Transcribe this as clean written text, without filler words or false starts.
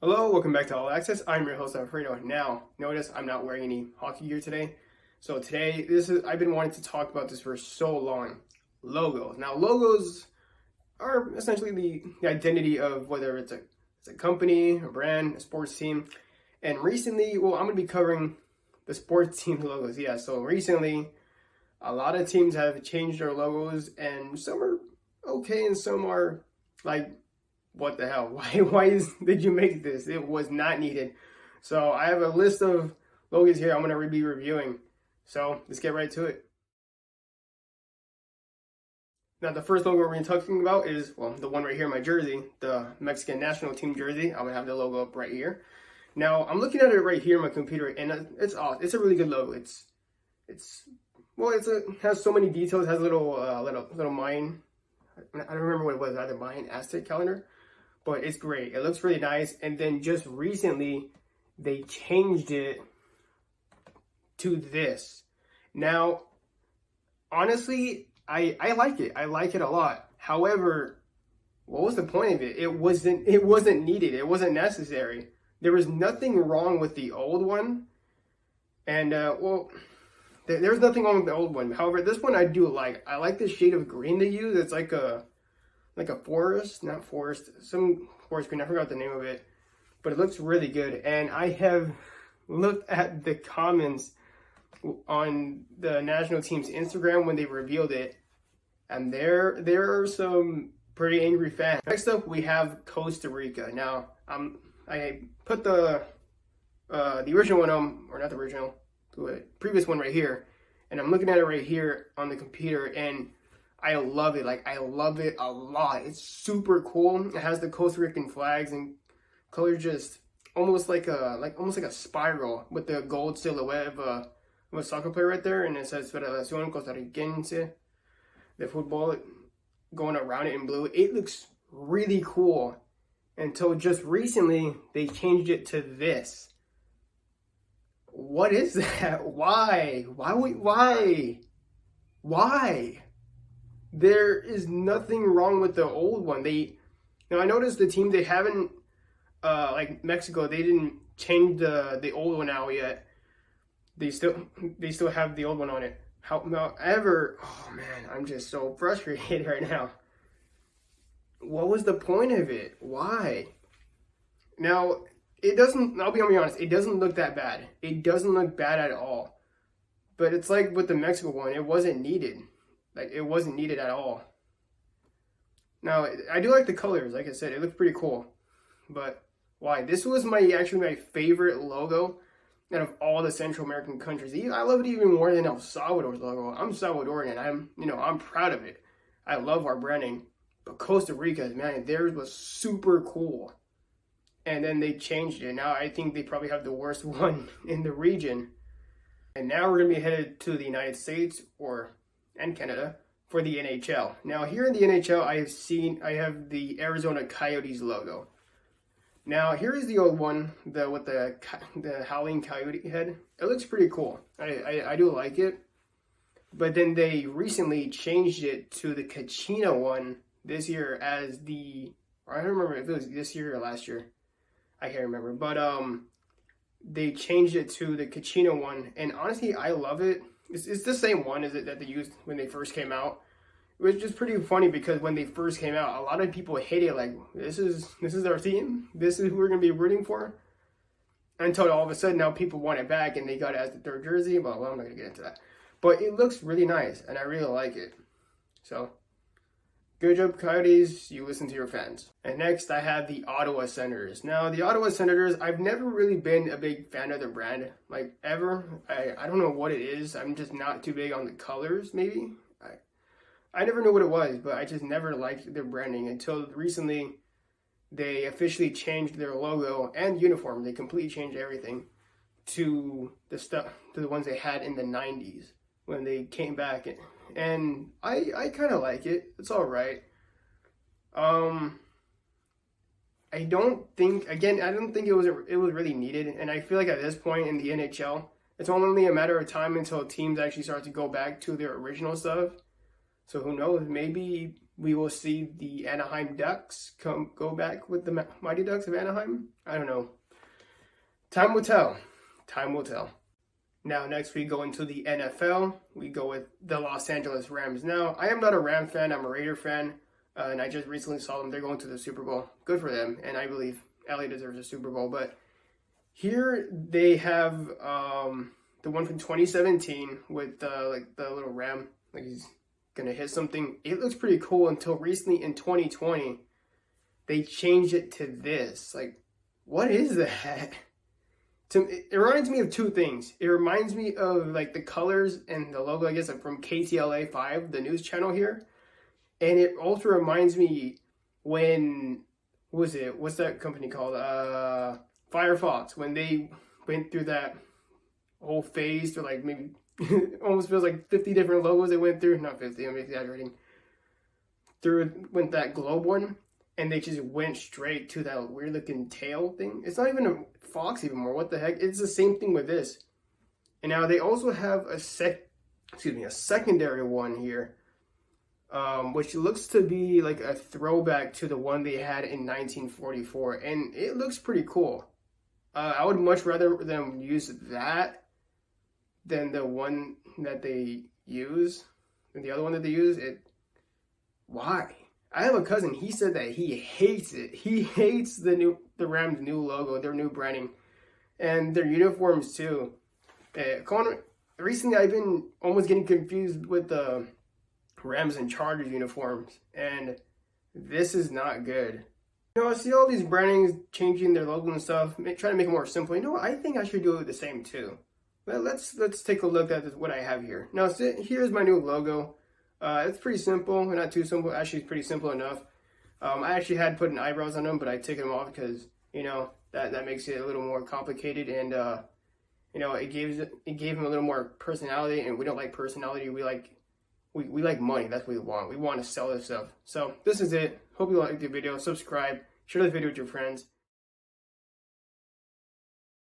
Hello, welcome back to All Access. I'm your host, Alfredo. Now, notice I'm not wearing any hockey gear today. So today, I've been wanting to talk about this for so long. Logos. Now, logos are essentially the identity of whether it's a company, a brand, a sports team. And recently, well, I'm going to be covering the sports team logos. Yeah, so recently, a lot of teams have changed their logos, and some are okay, and some are like, what the hell? Did you make this? It was not needed. So I have a list of logos here I'm going to be reviewing. So let's get right to it. Now, the first logo we're going to be talking about is, well, the one right here in my jersey, the Mexican national team jersey. I'm going to have the logo up right here. Now, I'm looking at it right here on my computer, and it's awesome. It's a really good logo. It has so many details. It has a little Mayan. I don't remember what it was, either Mayan Aztec calendar, but it's great. It looks really nice. And then just recently, they changed it to this. Now, honestly, I like it. I like it a lot. However, what was the point of it? It wasn't needed. It wasn't necessary. There was nothing wrong with the old one. And there's nothing wrong with the old one. However, this one I do like. I like the shade of green they use. It's like a not forest, some forest green. I forgot the name of it, but it looks really good. And I have looked at the comments on the national team's Instagram when they revealed it, and there are some pretty angry fans. Next up, we have Costa Rica. Now, I put the original one on, or not the original, the previous one right here, and I'm looking at it right here on the computer, and I love it. Like, I love it a lot. It's super cool. It has the Costa Rican flags and colors, just almost like a spiral with the gold silhouette of a soccer player right there, and it says Federación Costarricense de Fútbol going around it in blue. It looks really cool until just recently they changed it to this. What is that? Why? Why? There is nothing wrong with the old one. Now I noticed the team, they haven't like Mexico, they didn't change the old one out yet. They still have the old one on it. However, oh man, I'm just so frustrated right now. What was the point of it? Why? Now, I'll be honest, it doesn't look that bad. It doesn't look bad at all. But it's like with the Mexico one, it wasn't needed. Like, it wasn't needed at all. Now, I do like the colors. Like I said, it looks pretty cool. But why? This was actually my favorite logo out of all the Central American countries. I love it even more than El Salvador's logo. I'm Salvadorian. I'm proud of it. I love our branding. But Costa Rica's, man, theirs was super cool. And then they changed it. Now I think they probably have the worst one in the region. And now we're going to be headed to the United States and Canada for the NHL. Now here in the NHL, I have the Arizona Coyotes logo. Now here is the old one, with the howling coyote head. It looks pretty cool. I do like it. But then they recently changed it to the Kachina one this year I don't remember if it was this year or last year. I can't remember. But they changed it to the Kachina one, and honestly, I love it. It's the same one as it that they used when they first came out. It was just pretty funny because when they first came out, a lot of people hated it. Like, this is our team. This is who we're gonna be rooting for. Until all of a sudden now people want it back and they got it as the third jersey. But well, I'm not gonna get into that. But it looks really nice and I really like it. So, good job, Coyotes. You listen to your fans. And next, I have the Ottawa Senators. Now, the Ottawa Senators, I've never really been a big fan of their brand, like, ever. I don't know what it is. I'm just not too big on the colors, maybe. I never knew what it was, but I just never liked their branding until recently they officially changed their logo and uniform. They completely changed everything to the ones they had in the 90s when they came back. And I kind of like it. It's all right. I don't think it was really needed. And I feel like at this point in the NHL, it's only a matter of time until teams actually start to go back to their original stuff. So who knows? Maybe we will see the Anaheim Ducks go back with the Mighty Ducks of Anaheim. I don't know. Time will tell. Time will tell. Now, next we go into the NFL. We go with the Los Angeles Rams. Now, I am not a Ram fan. I'm a Raider fan. And I just recently saw them. They're going to the Super Bowl. Good for them. And I believe LA deserves a Super Bowl. But here they have the one from 2017 with like the little ram. Like he's going to hit something. It looks pretty cool until recently in 2020. They changed it to this. Like, what is that? It reminds me of two things. It reminds me of like the colors and the logo, I guess, from KTLA 5, the news channel here. And it also reminds me when, what's that company called? Firefox, when they went through that whole phase to like maybe, almost feels like 50 different logos they went through. Not 50, I'm exaggerating. Went that globe one. And they just went straight to that weird looking tail thing. It's not even a fox anymore. What the heck? It's the same thing with this. And now they also have a secondary one here, which looks to be like a throwback to the one they had in 1944, and it looks pretty cool. I would much rather them use that than the one that they use, than the other one that they use. Why? I have a cousin, he said that he hates it. He hates the Rams' new logo, their new branding, and their uniforms too. Recently, I've been almost getting confused with the Rams and Chargers uniforms, and this is not good. You know, I see all these brandings changing their logo and stuff, trying to make it more simple. You know what? I think I should do the same too. But let's take a look at what I have here. Now, here's my new logo. It's pretty simple, not too simple. Actually, it's pretty simple enough. I actually had put eyebrows on them, but I took them off because, you know, that makes it a little more complicated, and you know, it gave him a little more personality. And we don't like personality. We like money. That's what we want. We want to sell this stuff. So this is it. Hope you liked the video. Subscribe. Share the video with your friends.